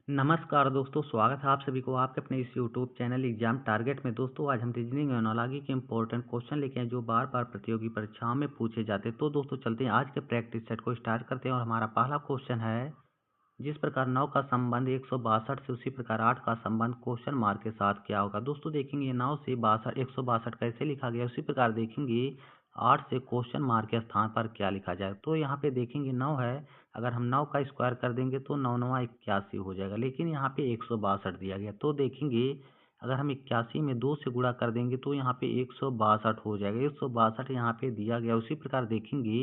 नमस्कार दोस्तों, स्वागत है आप सभी को आपके अपने इस यूट्यूब चैनल एग्जाम टारगेट में। दोस्तों आज हम रीजनिंग और एनालॉजी के इंपॉर्टेंट क्वेश्चन लेके आए जो बार बार प्रतियोगी परीक्षाओं में पूछे जाते हैं। तो दोस्तों चलते हैं आज के प्रैक्टिस सेट को स्टार्ट करते हैं और हमारा पहला क्वेश्चन है, जिस प्रकार 9 का संबंध 162 से उसी प्रकार 8 का संबंध क्वेश्चन मार्क के साथ क्या होगा। दोस्तों देखेंगे 9 से 162 कैसे लिखा गया, उसी प्रकार देखेंगे 8 से क्वेश्चन मार्क के स्थान पर क्या लिखा जाए। तो यहाँ पे देखेंगे 9 है, अगर हम 9 का स्क्वायर कर देंगे तो 9 9 81 हो जाएगा, लेकिन यहाँ पे 162 दिया गया। तो देखेंगे अगर हम 81 में 2 से गुणा कर देंगे तो यहाँ पे 162 हो जाएगा। 162 यहाँ पे दिया गया। उसी प्रकार देखेंगे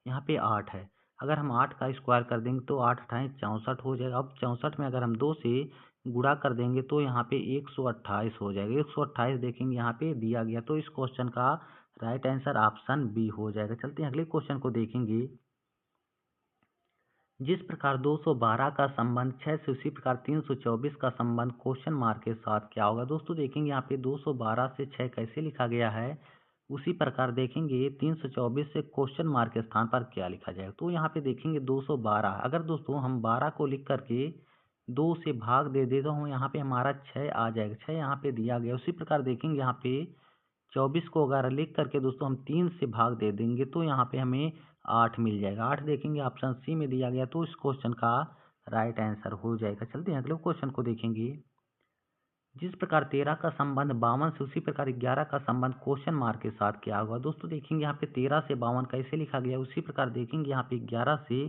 यहाँ पे 8 है, अगर हम 8 का स्क्वायर कर देंगे तो 8 अट्ठाईस 64 हो जाएगा। अब 64 में अगर हम 2 से गुणा कर देंगे तो यहाँ पे 128 हो जाएगा। 128 देखेंगे यहाँ पे दिया गया। तो इस क्वेश्चन का राइट आंसर ऑप्शन बी हो जाएगा। चलते हैं अगले क्वेश्चन को देखेंगे। जिस प्रकार 212 का संबंध 6 से उसी प्रकार 324 का संबंध क्वेश्चन मार्क के साथ क्या होगा। दोस्तों देखेंगे यहाँ पे 212 से 6 कैसे लिखा गया है, उसी प्रकार देखेंगे 324 से क्वेश्चन मार्क के स्थान पर क्या लिखा जाएगा। तो यहाँ पे देखेंगे 212, अगर दोस्तों हम 12 को लिख करके 2 से भाग दे देता हूँ, यहाँ पे हमारा 6 आ जाएगा। 6 यहाँ पे दिया गया। उसी प्रकार देखेंगे यहाँ पे 24 को अगर लिख करके दोस्तों हम 3 से भाग दे देंगे तो यहाँ पे हमें 8 मिल जाएगा। 8 देखेंगे ऑप्शन सी में दिया गया। तो इस क्वेश्चन का राइट आंसर हो जाएगा। चलते हैं अगले क्वेश्चन को देखेंगे। जिस प्रकार 13 का संबंध 52 से उसी प्रकार 11 का संबंध क्वेश्चन मार्क के साथ क्या होगा। दोस्तों देखेंगे यहाँ पे 13 से 52 कैसे लिखा गया, उसी प्रकार देखेंगे यहाँ पे 11 से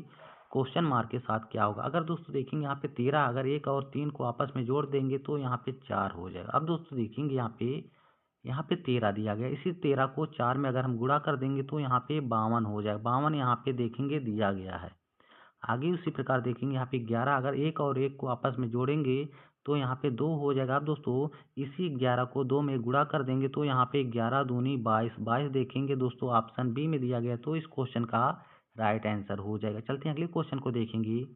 क्वेश्चन मार्क के साथ क्या होगा। अगर दोस्तों देखेंगे यहाँ पे 13, अगर 1 और 3 को आपस में जोड़ देंगे तो यहाँ पे 4 हो जाएगा। अब दोस्तों देखेंगे यहाँ पे 13 दिया गया। इसी 13 को 4 में अगर हम गुणा कर देंगे तो यहाँ पे 52 हो जाएगा। 52 यहाँ पे देखेंगे दिया गया है। आगे उसी प्रकार देखेंगे यहाँ पे 11, अगर 1 और 1 को आपस में जोड़ेंगे तो यहाँ पे 2 हो जाएगा। अब दोस्तों इसी 11 को 2 में गुणा कर देंगे तो यहाँ पे 11 दूनी 22, 22 देखेंगे दोस्तों ऑप्शन बी में दिया गया। तो इस क्वेश्चन का राइट आंसर हो जाएगा। चलते हैं अगले क्वेश्चन को देखेंगे।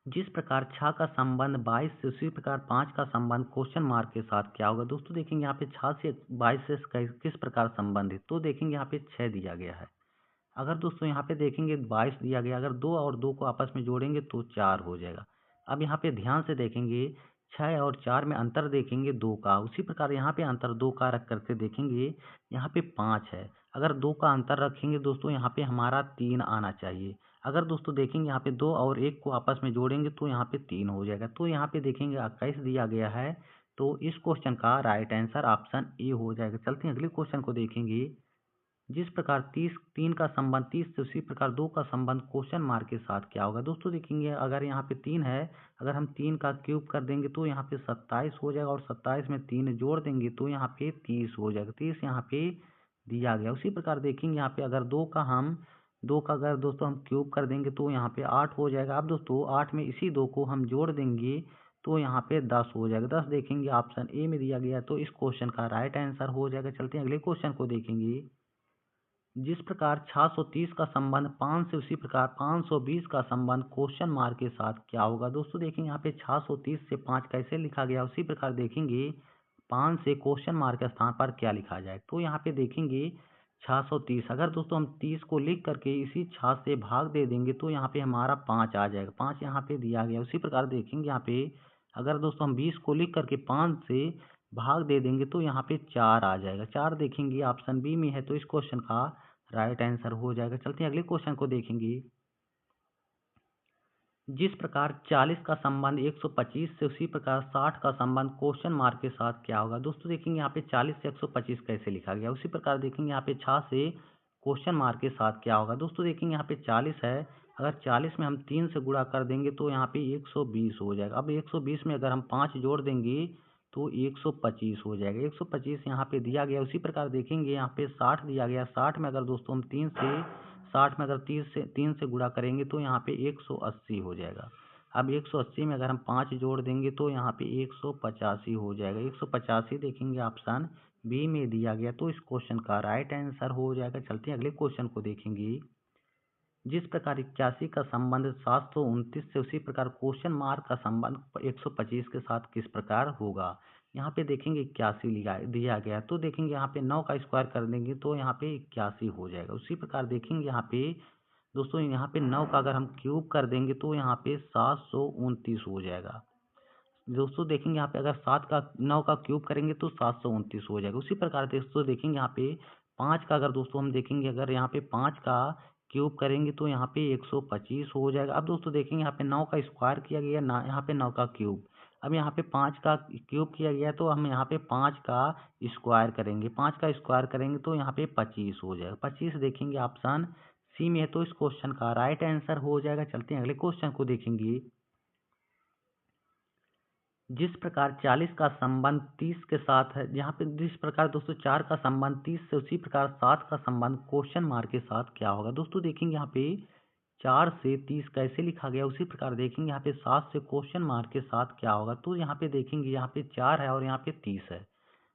जिस प्रकार 6 का संबंध 22 से उसी प्रकार 5 का संबंध क्वेश्चन मार्क के साथ क्या होगा। दोस्तों देखेंगे यहाँ पे 6 से 22 से किस प्रकार संबंध है। तो देखेंगे यहाँ पे 6 दिया गया है, अगर दोस्तों यहाँ पे देखेंगे 22 दिया गया, अगर 2 और 2 को आपस में जोड़ेंगे तो 4 हो जाएगा। अब यहाँ पे ध्यान से देखेंगे 6 और 4 में अंतर देखेंगे 2 का, उसी प्रकार यहाँ पे अंतर 2 का रख करके देखेंगे यहाँ पे 5 है, अगर 2 का अंतर रखेंगे दोस्तों यहाँ पे हमारा 3 आना चाहिए। अगर दोस्तों देखेंगे यहाँ पे 2 और 1 को आपस में जोड़ेंगे तो यहाँ पे 3 हो जाएगा। तो यहाँ पे देखेंगे 21 दिया गया है। तो इस क्वेश्चन का राइट आंसर ऑप्शन ए हो जाएगा। चलते हैं अगले क्वेश्चन को देखेंगे। जिस प्रकार 3 का संबंध 30 से उसी प्रकार 2 का संबंध क्वेश्चन मार्क के साथ क्या होगा। दोस्तों देखेंगे अगर यहाँ पे 3 है, अगर हम 3 का क्यूब कर देंगे तो यहाँ पे 27 हो जाएगा, और 27 में 3 जोड़ देंगे तो यहाँ पे 30 हो जाएगा। 30 यहाँ पे दिया गया। उसी प्रकार देखेंगे यहाँ पे अगर 2 का अगर दोस्तों हम क्यूब कर देंगे तो यहाँ पे 8 हो जाएगा। अब दोस्तों 8 में इसी 2 को हम जोड़ देंगे तो यहाँ पे 10 हो जाएगा। 10 देखेंगे ऑप्शन ए में दिया गया। तो इस क्वेश्चन का राइट आंसर हो जाएगा। चलते हैं अगले क्वेश्चन को देखेंगे। जिस प्रकार 630 का संबंध 5 से उसी प्रकार 520 का संबंध क्वेश्चन मार्क के साथ क्या होगा। दोस्तों देखेंगे यहाँ पे 630 से 5 कैसे लिखा गया, उसी प्रकार देखेंगे 5 से क्वेश्चन मार्क के स्थान पर क्या लिखा जाए। तो यहाँ पे देखेंगे 630, अगर दोस्तों हम 30 को लिख करके इसी 6 से भाग दे देंगे तो यहाँ पे हमारा 5 आ जाएगा। 5 यहाँ पे दिया गया। उसी प्रकार देखेंगे यहाँ पे अगर दोस्तों हम 20 को लिख करके 5 से भाग दे देंगे तो यहाँ पे 4 आ जाएगा। 4 देखेंगे ऑप्शन बी में है। तो इस क्वेश्चन का राइट आंसर हो जाएगा। चलते हैं अगले क्वेश्चन को देखेंगे। जिस प्रकार 40 का संबंध 125 से उसी प्रकार 60 का संबंध क्वेश्चन मार्क के साथ क्या होगा। दोस्तों देखेंगे यहाँ पे 40 से 125 कैसे लिखा गया, उसी प्रकार देखेंगे यहाँ पे 6 से क्वेश्चन मार्क के साथ क्या होगा। दोस्तों देखेंगे यहाँ पे 40 है, अगर 40 में हम 3 से गुणा कर देंगे तो यहाँ पे 120 हो जाएगा। अब 120 में अगर हम 5 जोड़ देंगे तो 125 हो जाएगा। 125 यहाँ पे दिया गया। उसी प्रकार देखेंगे यहाँ पे 60 दिया गया। 60 में अगर दोस्तों हम 60 में अगर 3 से गुणा करेंगे तो यहाँ पे 180 हो जाएगा। अब 180 में अगर हम 5 जोड़ देंगे तो यहाँ पे 185 हो जाएगा। 185 देखेंगे ऑप्शन बी में दिया गया। तो इस क्वेश्चन का राइट आंसर हो जाएगा। चलते हैं अगले क्वेश्चन को देखेंगे। जिस प्रकार 81 का संबंध 729 से उसी प्रकार क्वेश्चन मार्क का संबंध 125 के साथ किस प्रकार होगा। यहाँ पे देखेंगे 81 दिया गया। तो देखेंगे यहाँ पे 9 का स्क्वायर कर देंगे तो यहाँ पे 81 हो जाएगा। उसी प्रकार देखेंगे यहाँ पे दोस्तों यहाँ पे 9 का अगर हम क्यूब कर देंगे तो यहाँ पे 729 हो जाएगा। दोस्तों देखेंगे यहाँ पे अगर 9 का क्यूब करेंगे तो 729 हो जाएगा। उसी प्रकार दोस्तों देखेंगे यहाँ पे 5 का अगर दोस्तों हम देखेंगे अगर यहाँ पे 5 का क्यूब करेंगे तो यहाँ पे 125 हो जाएगा। अब दोस्तों देखेंगे यहाँ पे 9 का स्क्वायर किया गया ना, यहाँ पे 9 का क्यूब। अब यहाँ पे 5 का क्यूब किया गया तो हम यहाँ पे 5 का स्क्वायर करेंगे। 5 का स्क्वायर करेंगे तो यहाँ पे 25 हो जाएगा। 25 देखेंगे ऑप्शन सी में है, तो इस क्वेश्चन का राइट आंसर हो जाएगा। चलते हैं अगले क्वेश्चन को देखेंगे। जिस प्रकार 40 का संबंध 30 के साथ है, यहाँ पे जिस प्रकार दोस्तों 4 का संबंध 30 से, उसी प्रकार 7 का संबंध क्वेश्चन मार्क के साथ क्या होगा। दोस्तों देखेंगे यहाँ पे 4 से 30 कैसे लिखा गया, उसी प्रकार देखेंगे यहाँ पे 7 से क्वेश्चन मार्क के साथ क्या होगा। तो यहाँ पे देखेंगे यहाँ पे 4 है और यहाँ पे 30 है।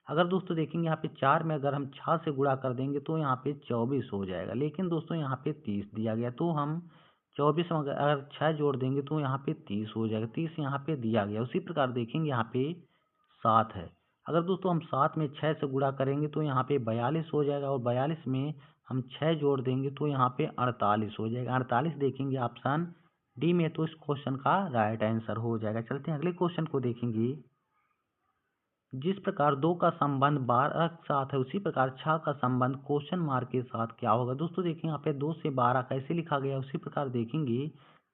अगर दोस्तों देखेंगे यहाँ पे 4 में अगर हम 6 से गुणा कर देंगे तो यहाँ पे 24 हो जाएगा। लेकिन दोस्तों यहाँ पे 30 दिया गया, तो हम 24 में अगर 6 जोड़ देंगे तो यहाँ पे 30 हो जाएगा। 30 यहाँ पे दिया गया। उसी प्रकार देखेंगे यहाँ पे 7 है। अगर दोस्तों हम 7 में 6 से गुणा करेंगे तो यहाँ पे 42 हो जाएगा, और 42 में हम 6 जोड़ देंगे तो यहाँ पे 48 हो जाएगा। 48 देखेंगे ऑप्शन डी में, तो इस क्वेश्चन का राइट आंसर हो जाएगा। चलते हैं अगले क्वेश्चन को देखेंगे। जिस प्रकार 2 का संबंध 12 के साथ है, उसी प्रकार 6 का संबंध क्वेश्चन मार्क के साथ क्या होगा। दोस्तों देखिए यहाँ पे 2 से 12 कैसे लिखा गया, उसी प्रकार देखेंगे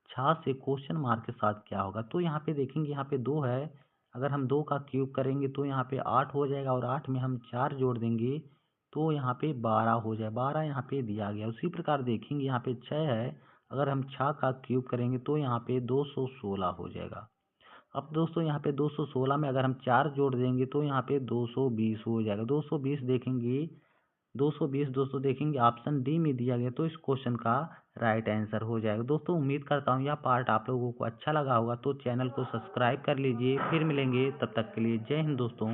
6 से क्वेश्चन मार्क के साथ क्या होगा। तो यहाँ पे देखेंगे यहाँ पे 2 है, अगर हम 2 का क्यूब करेंगे तो यहाँ पे 8 हो जाएगा, और 8 में हम 4 जोड़ देंगे तो यहाँ पे 12 हो जाए। 12 यहाँ पे दिया गया। उसी प्रकार देखेंगे यहाँ पे 6 है, अगर हम 6 का क्यूब करेंगे तो यहाँ पे 216 हो जाएगा। अब दोस्तों यहाँ पे 216 में अगर हम 4 जोड़ देंगे तो यहाँ पे 220 हो जाएगा। 220 देखेंगे, 220 दोस्तों देखेंगे ऑप्शन डी में दिया गया, तो इस क्वेश्चन का राइट आंसर हो जाएगा। दोस्तों उम्मीद करता हूँ यह पार्ट आप लोगों को अच्छा लगा होगा, तो चैनल को सब्सक्राइब कर लीजिए। फिर मिलेंगे, तब तक के लिए जय हिंद दोस्तों।